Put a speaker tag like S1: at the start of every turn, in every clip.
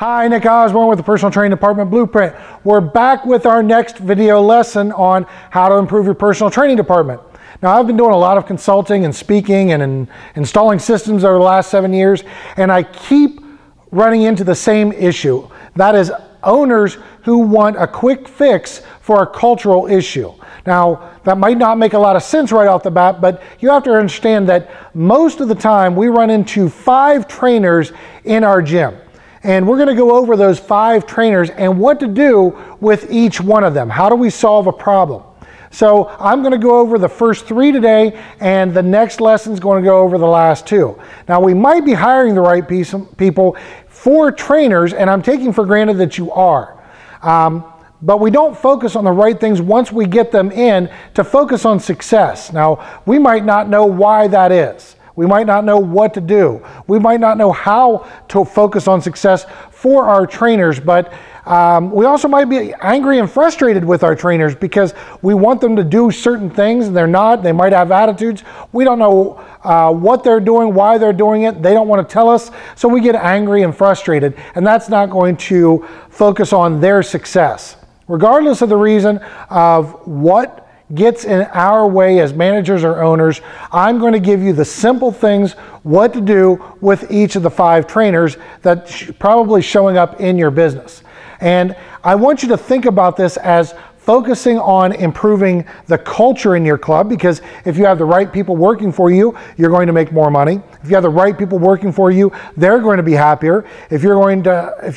S1: Hi, Nick Osborne with the Personal Training Department Blueprint. We're back with our next video lesson on how to improve your personal training department. Now, I've been doing a lot of consulting and speaking and installing systems over the last 7 years, and I keep running into the same issue. That is owners who want a quick fix for a cultural issue. Now, that might not make a lot of sense right off the bat, but you have to understand that most of the time we run into 5 trainers in our gym. And we're going to go over those 5 trainers and what to do with each one of them. How do we solve a problem? So I'm going to go over the first 3 today, and the next lesson is going to go over the last 2. Now, we might be hiring the right people for trainers, and I'm taking for granted that you are. But we don't focus on the right things once we get them in to focus on success. Now, we might not know why that is. We might not know what to do. We might not know how to focus on success for our trainers, but we also might be angry and frustrated with our trainers because we want them to do certain things and they're not. They might have attitudes. We don't know what they're doing, why they're doing it. They don't want to tell us, so we get angry and frustrated, and that's not going to focus on their success. Regardless of the reason of what gets in our way as managers or owners, I'm going to give you the simple things what to do with each of the 5 trainers that probably showing up in your business. And I want you to think about this as focusing on improving the culture in your club, because if you have the right people working for you, you're going to make more money. If you have the right people working for you, they're going to be happier. If you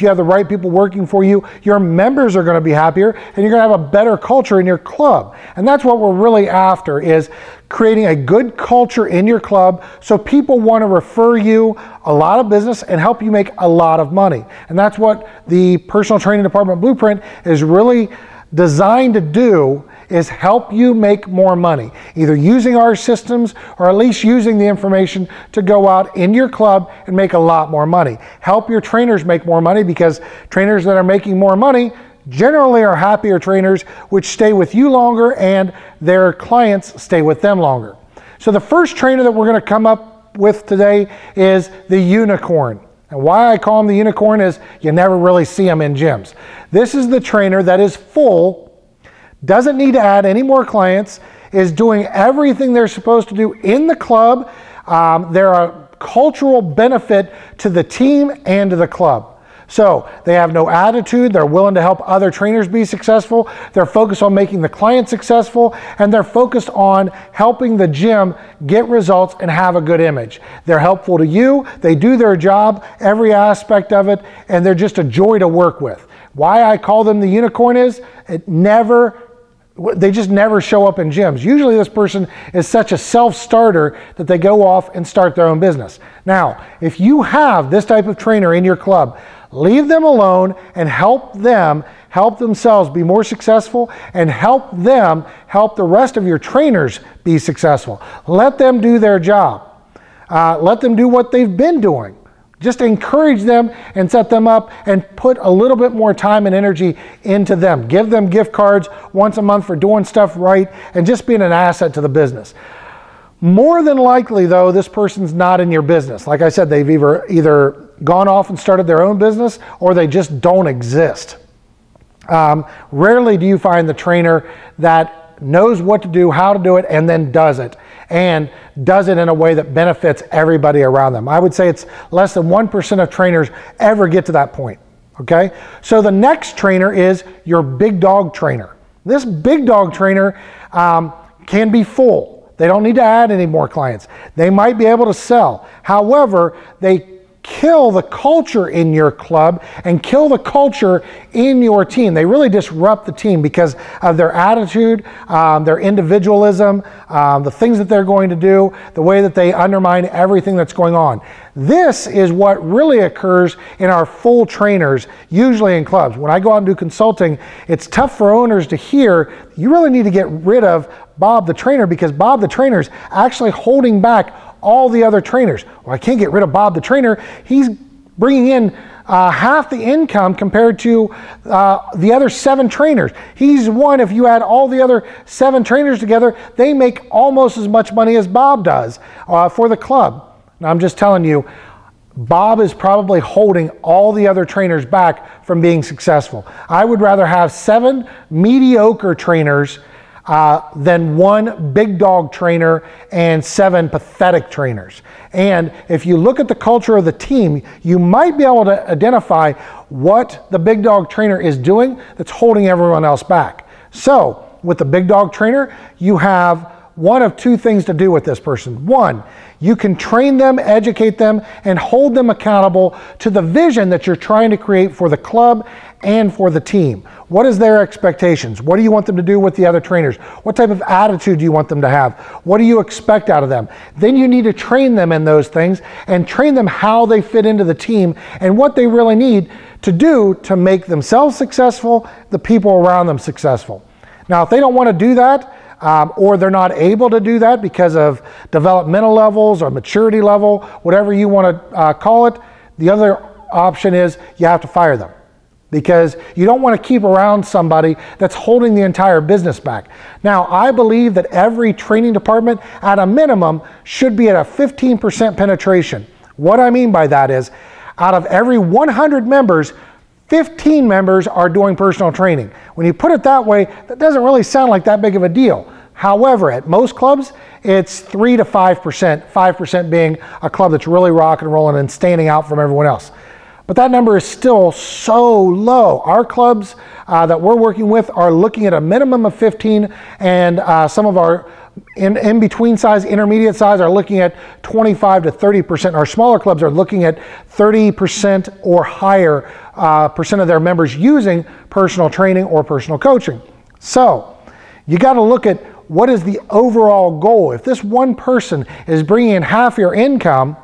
S1: have the right people working for you, your members are going to be happier, and you're going to have a better culture in your club. And that's what we're really after, is creating a good culture in your club so people want to refer you a lot of business and help you make a lot of money. And that's what the Personal Training Department Blueprint is really designed to do, is help you make more money, either using our systems or at least using the information to go out in your club and make a lot more money. Help your trainers make more money, because trainers that are making more money generally are happier trainers, which stay with you longer and their clients stay with them longer. So the first trainer that we're going to come up with today is the unicorn. And why I call them the unicorn is you never really see them in gyms. This is the trainer that is full, doesn't need to add any more clients, is doing everything they're supposed to do in the club. They're a cultural benefit to the team and to the club. So they have no attitude, they're willing to help other trainers be successful, they're focused on making the client successful, and they're focused on helping the gym get results and have a good image. They're helpful to you, they do their job, every aspect of it, and they're just a joy to work with. Why I call them the unicorn is they just never show up in gyms. Usually this person is such a self-starter that they go off and start their own business. Now, if you have this type of trainer in your club, leave them alone and help them help themselves be more successful, and help them help the rest of your trainers be successful. Let them do their job. Let them do what they've been doing. Just encourage them and set them up and put a little bit more time and energy into them. Give them gift cards once a month for doing stuff right and just being an asset to the business. More than likely, though, this person's not in your business. Like I said, they've either gone off and started their own business, or they just don't exist. Rarely do you find the trainer that knows what to do, how to do it, and then does it. And does it in a way that benefits everybody around them. I would say it's less than 1% of trainers ever get to that point. Okay? So the next trainer is your big dog trainer. This big dog trainer can be full. They don't need to add any more clients. They might be able to sell. However, they kill the culture in your club and kill the culture in your team. They really disrupt the team because of their attitude, their individualism, the things that they're going to do, the way that they undermine everything that's going on. This is what really occurs in our full trainers, usually in clubs. When I go out and do consulting, it's tough for owners to hear, you really need to get rid of Bob the trainer, because Bob the trainer is actually holding back all the other trainers. Well, I can't get rid of Bob the trainer. He's bringing in half the income compared to the other 7 trainers. He's one, if you add all the other 7 trainers together, they make almost as much money as Bob does for the club. Now, I'm just telling you, Bob is probably holding all the other trainers back from being successful. I would rather have 7 mediocre trainers than 1 big dog trainer and 7 pathetic trainers. And if you look at the culture of the team, you might be able to identify what the big dog trainer is doing that's holding everyone else back. So with the big dog trainer, you have one of 2 things to do with this person. 1, you can train them, educate them, and hold them accountable to the vision that you're trying to create for the club and for the team. What is their expectations? What do you want them to do with the other trainers? What type of attitude do you want them to have? What do you expect out of them? Then you need to train them in those things and train them how they fit into the team and what they really need to do to make themselves successful, the people around them successful. Now, if they don't want to do that, or they're not able to do that because of developmental levels or maturity level, whatever you want to call it, the other option is you have to fire them, because you don't want to keep around somebody that's holding the entire business back. Now, I believe that every training department at a minimum should be at a 15% penetration. What I mean by that is, out of every 100 members, 15 members are doing personal training. When you put it that way, that doesn't really sound like that big of a deal. However, at most clubs, it's 3 to 5%, 5% being a club that's really rock and rolling and standing out from everyone else. But that number is still so low. Our clubs that we're working with are looking at a minimum of 15, and some of our in between size, intermediate size are looking at 25 to 30%. Our smaller clubs are looking at 30% or higher percent of their members using personal training or personal coaching. So you got to look at what is the overall goal. If this one person is bringing in half your income,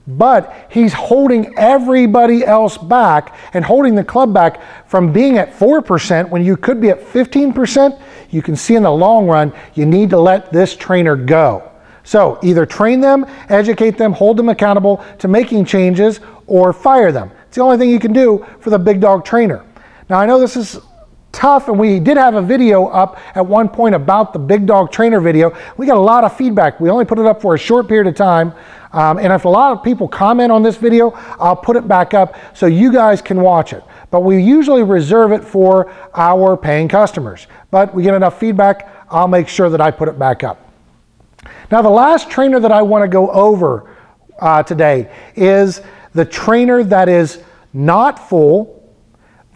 S1: but he's holding everybody else back and holding the club back from being at 4% when you could be at 15%, you can see in the long run, you need to let this trainer go. So either train them, educate them, hold them accountable to making changes, or fire them. It's the only thing you can do for the big dog trainer. Now, I know this is tough, and we did have a video up at one point about the big dog trainer video. We got a lot of feedback. We only put it up for a short period of time. And if a lot of people comment on this video, I'll put it back up so you guys can watch it. But we usually reserve it for our paying customers. But we get enough feedback, I'll make sure that I put it back up. Now, the last trainer that I want to go over today is the trainer that is not full,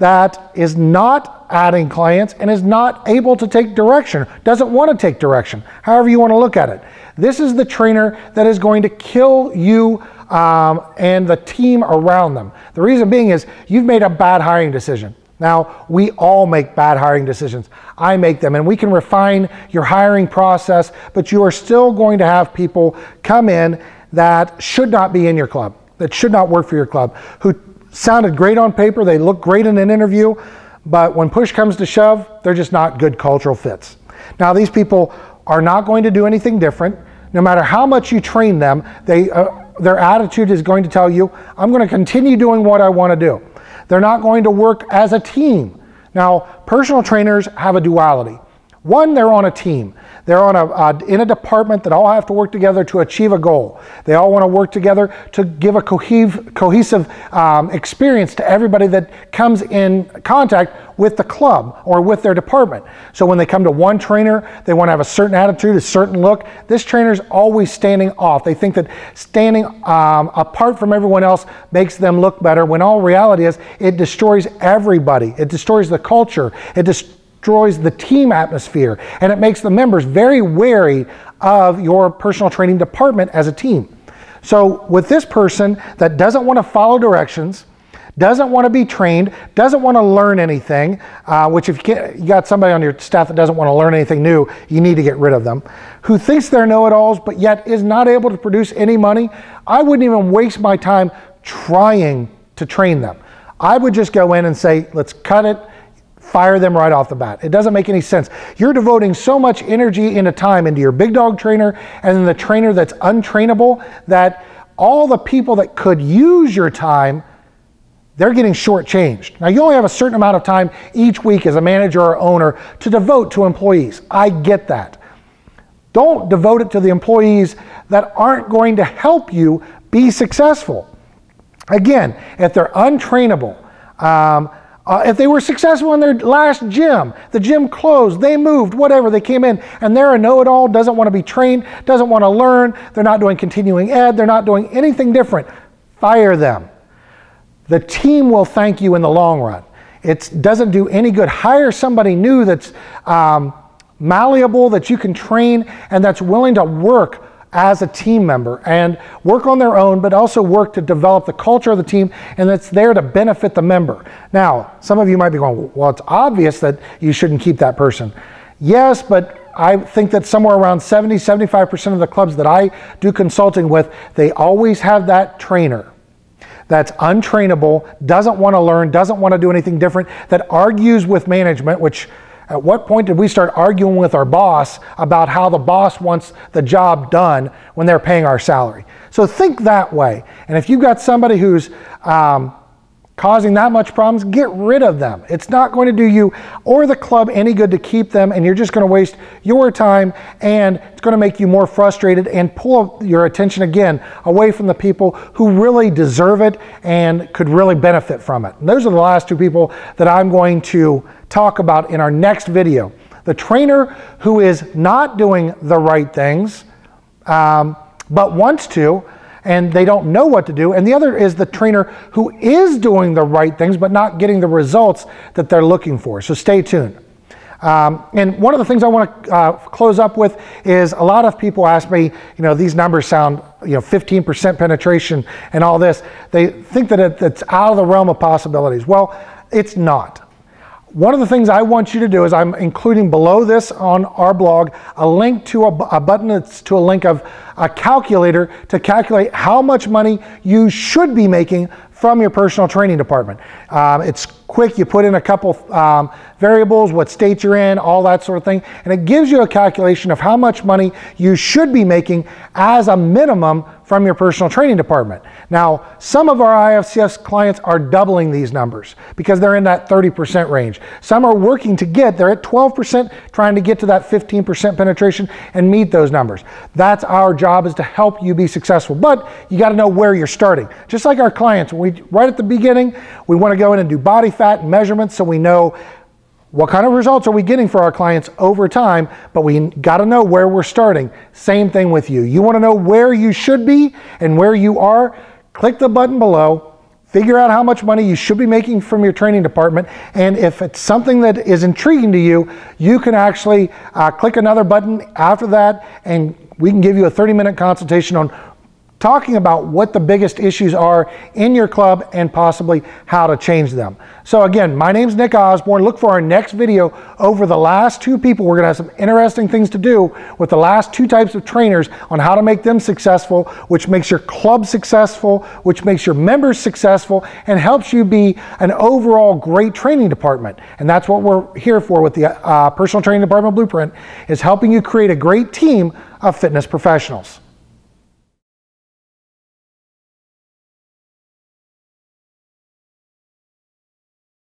S1: that is not adding clients, and is not able to take direction, doesn't want to take direction, however you want to look at it. This is the trainer that is going to kill you and the team around them. The reason being is you've made a bad hiring decision. Now, we all make bad hiring decisions. I make them, and we can refine your hiring process, but you are still going to have people come in that should not be in your club, that should not work for your club, who sounded great on paper, they look great in an interview, but when push comes to shove, they're just not good cultural fits. Now, these people are not going to do anything different. No matter how much you train them, their attitude is going to tell you, I'm going to continue doing what I want to do. They're not going to work as a team. Now, personal trainers have a duality. One, they're on a team. They're on in a department that all have to work together to achieve a goal. They all want to work together to give a cohesive experience to everybody that comes in contact with the club or with their department. So when they come to one trainer, they want to have a certain attitude, a certain look. This trainer's always standing off. They think that standing apart from everyone else makes them look better, when all reality is it destroys everybody. It destroys the culture. It destroys the team atmosphere, and it makes the members very wary of your personal training department as a team. So with this person that doesn't want to follow directions, doesn't want to be trained, doesn't want to learn anything, which if you got somebody on your staff that doesn't want to learn anything new, you need to get rid of them, who thinks they're know-it-alls but yet is not able to produce any money, I wouldn't even waste my time trying to train them. I would just go in and say, let's cut it, fire them right off the bat. It doesn't make any sense. You're devoting so much energy and time into your big dog trainer and then the trainer that's untrainable, that all the people that could use your time, they're getting shortchanged. Now, you only have a certain amount of time each week as a manager or owner to devote to employees. I get that. Don't devote it to the employees that aren't going to help you be successful. Again, if they're untrainable, if they were successful in their last gym, the gym closed, they moved, whatever, they came in and they're a know-it-all, doesn't want to be trained, doesn't want to learn, they're not doing continuing ed, they're not doing anything different, fire them. The team will thank you in the long run. It doesn't do any good. Hire somebody new that's malleable, that you can train, and that's willing to work as a team member and work on their own, but also work to develop the culture of the team, and that's there to benefit the member. Now, some of you might be going, well, it's obvious that you shouldn't keep that person. Yes, but I think that somewhere around 70-75% of the clubs that I do consulting with, they always have that trainer that's untrainable, doesn't want to learn, doesn't want to do anything different, that argues with management, which at what point did we start arguing with our boss about how the boss wants the job done when they're paying our salary? So think that way. And if you've got somebody who's causing that much problems, get rid of them. It's not going to do you or the club any good to keep them, and you're just going to waste your time, and it's going to make you more frustrated and pull your attention again away from the people who really deserve it and could really benefit from it. And those are the last two people that I'm going to talk about in our next video. The trainer who is not doing the right things, but wants to, and they don't know what to do. And the other is the trainer who is doing the right things, but not getting the results that they're looking for. So stay tuned. And one of the things I want to close up with is a lot of people ask me, these numbers sound, 15% penetration and all this. They think that it's out of the realm of possibilities. Well, it's not. One of the things I want you to do is I'm including below this on our blog a link to a button that's to a link of a calculator to calculate how much money you should be making from your personal training department. It's quick. You put in a couple variables, what state you're in, all that sort of thing, and it gives you a calculation of how much money you should be making as a minimum from your personal training department. Now, some of our IFCS clients are doubling these numbers because they're in that 30% range. Some are working to they're at 12%, trying to get to that 15% penetration and meet those numbers. That's our job, is to help you be successful. But you got to know where you're starting. Just like our clients, right at the beginning, we want to go in and do body fat measurements so we know what kind of results are we getting for our clients over time, but we got to know where we're starting. Same thing with you. You want to know where you should be and where you are? Click the button below, figure out how much money you should be making from your training department, and if it's something that is intriguing to you, you can actually click another button after that, and we can give you a 30-minute consultation on talking about what the biggest issues are in your club and possibly how to change them. So again, my name's Nick Osborne. Look for our next video over the last two people. We're gonna have some interesting things to do with the last two types of trainers on how to make them successful, which makes your club successful, which makes your members successful, and helps you be an overall great training department. And that's what we're here for with the Personal Training Department Blueprint, is helping you create a great team of fitness professionals.